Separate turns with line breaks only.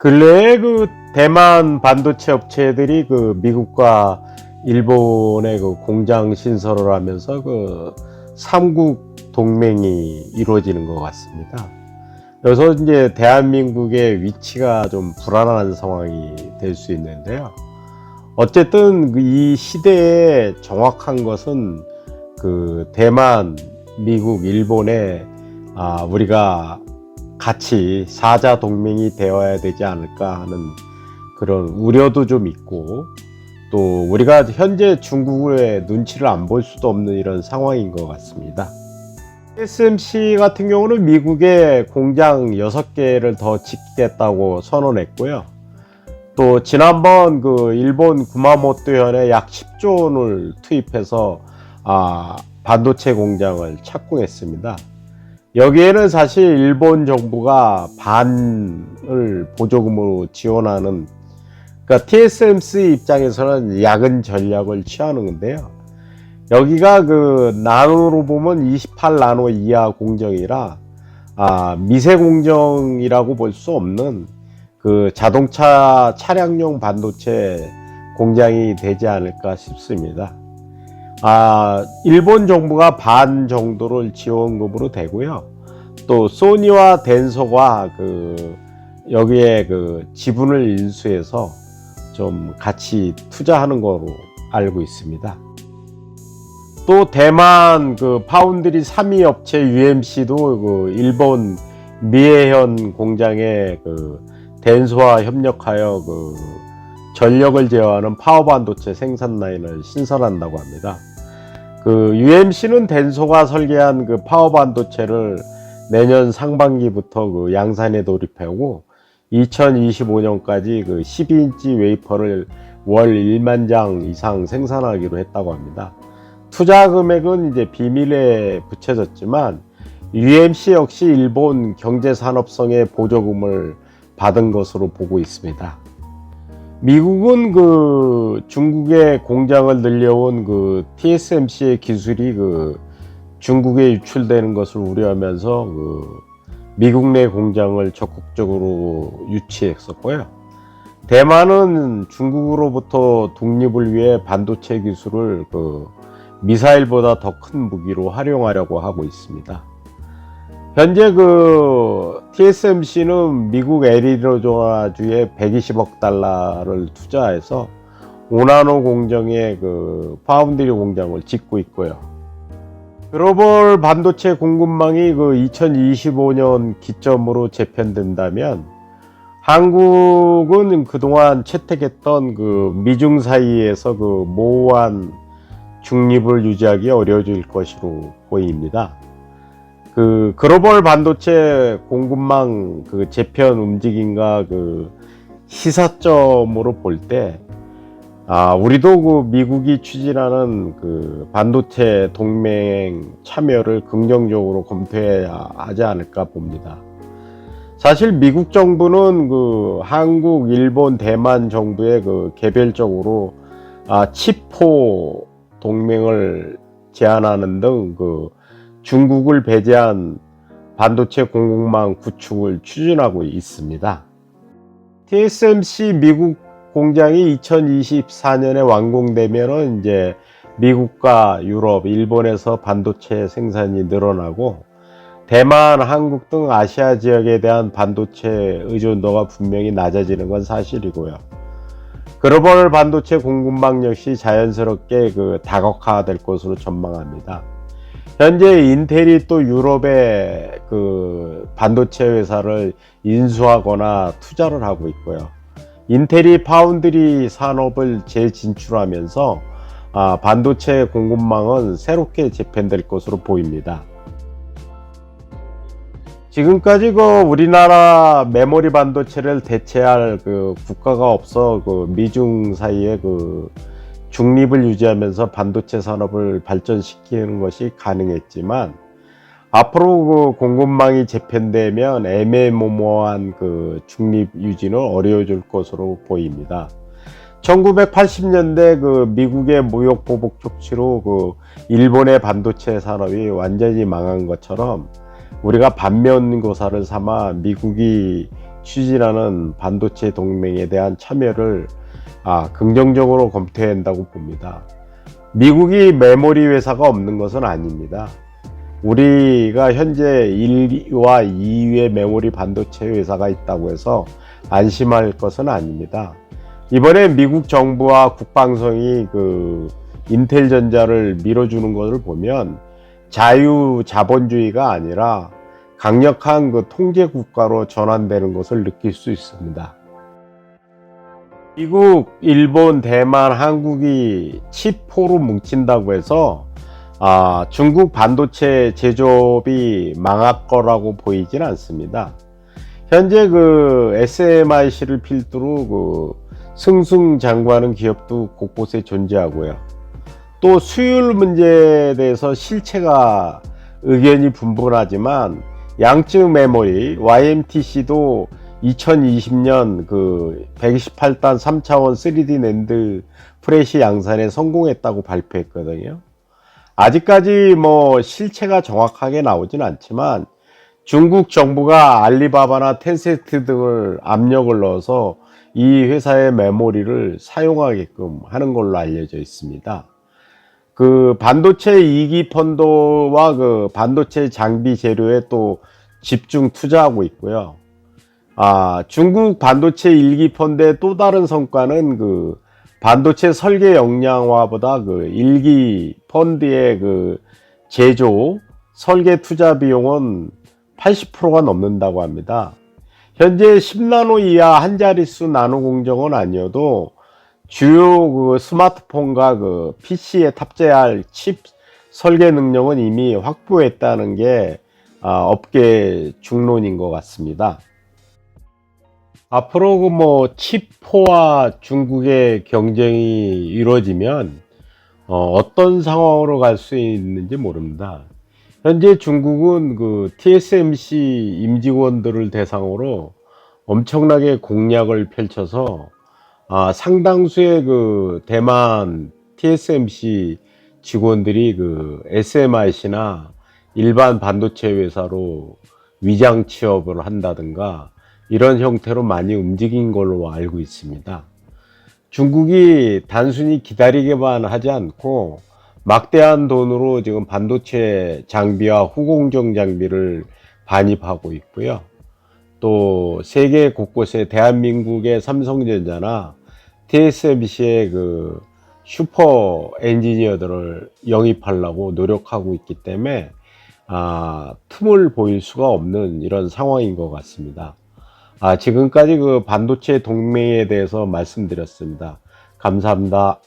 근래에 그 대만 반도체 업체들이 그 미국과 일본의 그 공장 신설을 하면서 그 삼국 동맹이 이루어지는 것 같습니다. 그래서 이제 대한민국의 위치가 좀 불안한 상황이 될 수 있는데요. 어쨌든 이 시대에 정확한 것은 그 대만, 미국, 일본에 우리가 같이 사자 동맹이 되어야 되지 않을까 하는 그런 우려도 좀 있고, 또 우리가 현재 중국의 눈치를 안 볼 수도 없는 이런 상황인 것 같습니다. TSMC 같은 경우는 미국에 공장 6개를 더 짓겠다고 선언했고요. 또 지난번 그 일본 구마모토현에 약 10조 원을 투입해서 반도체 공장을 착공했습니다. 여기에는 사실 일본 정부가 반을 보조금으로 지원하는, 그러니까 TSMC 입장에서는 야근 전략을 취하는 건데요. 여기가 그 나노로 보면 28나노 이하 공정이라 미세 공정이라고 볼 수 없는 그 자동차 차량용 반도체 공장이 되지 않을까 싶습니다. 일본 정부가 반 정도를 지원금으로 되고요. 또 소니와 덴소가 여기에 그 지분을 인수해서 좀 같이 투자하는 거로 알고 있습니다. 또 대만 그 파운드리 3위 업체 UMC도 그 일본 미에현 공장에 그 덴소와 협력하여 그 전력을 제어하는 파워 반도체 생산 라인을 신설한다고 합니다. 그 UMC는 덴소가 설계한 그 파워 반도체를 내년 상반기부터 그 양산에 돌입하고 2025년까지 그 12인치 웨이퍼를 월 1만 장 이상 생산하기로 했다고 합니다. 투자 금액은 이제 비밀에 붙여졌지만 UMC 역시 일본 경제산업성의 보조금을 받은 것으로 보고 있습니다. 미국은 그 중국의 공장을 늘려온 그 TSMC의 기술이 그 중국에 유출되는 것을 우려하면서 그 미국 내 공장을 적극적으로 유치했었고요. 대만은 중국으로부터 독립을 위해 반도체 기술을 그 미사일보다 더 큰 무기로 활용하려고 하고 있습니다. 현재 그 TSMC는 미국 애리조나주에 120억 달러를 투자해서 5나노 공정의 그 파운드리 공장을 짓고 있고요. 글로벌 반도체 공급망이 그 2025년 기점으로 재편된다면 한국은 그동안 채택했던 그 미중 사이에서 그 모호한 중립을 유지하기 어려워질 것으로 보입니다. 그 글로벌 반도체 공급망 그 재편 움직임과 그 시사점으로 볼 때 우리도 그 미국이 추진하는 그 반도체 동맹 참여를 긍정적으로 검토해야 하지 않을까 봅니다. 사실 미국 정부는 그 한국, 일본, 대만 정부의 그 개별적으로 치포 동맹을 제안하는 등 그 중국을 배제한 반도체 공급망 구축을 추진하고 있습니다. TSMC 미국 공장이 2024년에 완공되면은 이제 미국과 유럽, 일본에서 반도체 생산이 늘어나고 대만, 한국 등 아시아 지역에 대한 반도체 의존도가 분명히 낮아지는 건 사실이고요. 글로벌 반도체 공급망 역시 자연스럽게 그 다각화될 것으로 전망합니다. 현재 인텔이 또 유럽의 그 반도체 회사를 인수하거나 투자를 하고 있고요. 인텔이 파운드리 산업을 재진출하면서 반도체 공급망은 새롭게 재편될 것으로 보입니다. 지금까지 그 우리나라 메모리 반도체를 대체할 그 국가가 없어 그 미중 사이에 그 중립을 유지하면서 반도체 산업을 발전시키는 것이 가능했지만 앞으로 그 공급망이 재편되면 애매모호한 그 중립 유지는 어려워질 것으로 보입니다. 1980년대 그 미국의 무역 보복 조치로 그 일본의 반도체 산업이 완전히 망한 것처럼 우리가 반면교사를 삼아 미국이 추진하는 반도체 동맹에 대한 참여를 긍정적으로 검토해야 한다고 봅니다. 미국이 메모리 회사가 없는 것은 아닙니다. 우리가 현재 1위와 2위의 메모리 반도체 회사가 있다고 해서 안심할 것은 아닙니다. 이번에 미국 정부와 국방성이 인텔전자를 밀어주는 것을 보면 자유자본주의가 아니라 강력한 통제 국가로 전환되는 것을 느낄 수 있습니다. 미국, 일본, 대만, 한국이 칩4로 뭉친다고 해서 중국 반도체 제조업이 망할 거라고 보이진 않습니다. 현재 SMIC를 필두로 승승장구하는 기업도 곳곳에 존재하고요. 또 수율 문제에 대해서 실체가 의견이 분분하지만 양측 메모리 YMTC도 2020년 128단 3차원 3D 낸드 프레시 양산에 성공했다고 발표했거든요. 아직까지 실체가 정확하게 나오진 않지만 중국 정부가 알리바바나 텐센트 등을 압력을 넣어서 이 회사의 메모리를 사용하게끔 하는 걸로 알려져 있습니다. 반도체 2기 펀드와 반도체 장비 재료에 또 집중 투자하고 있고요. 중국 반도체 1기 펀드의 또 다른 성과는 반도체 설계 역량화보다 1기 펀드의 제조, 설계 투자 비용은 80%가 넘는다고 합니다. 현재 10나노 이하 한 자릿수 나노 공정은 아니어도 주요 스마트폰과 PC에 탑재할 칩 설계 능력은 이미 확보했다는 게 업계 중론인 것 같습니다. 앞으로 칩4와 중국의 경쟁이 이루어지면 어떤 상황으로 갈 수 있는지 모릅니다. 현재 중국은 TSMC 임직원들을 대상으로 엄청나게 공략을 펼쳐서 상당수의 대만 TSMC 직원들이 SMIC나 일반 반도체 회사로 위장 취업을 한다든가 이런 형태로 많이 움직인 걸로 알고 있습니다. 중국이 단순히 기다리기만 하지 않고 막대한 돈으로 지금 반도체 장비와 후공정 장비를 반입하고 있고요. 또 세계 곳곳에 대한민국의 삼성전자나 TSMC의 슈퍼 엔지니어들을 영입하려고 노력하고 있기 때문에 틈을 보일 수가 없는 이런 상황인 것 같습니다. 지금까지 반도체 동맹에 대해서 말씀드렸습니다. 감사합니다.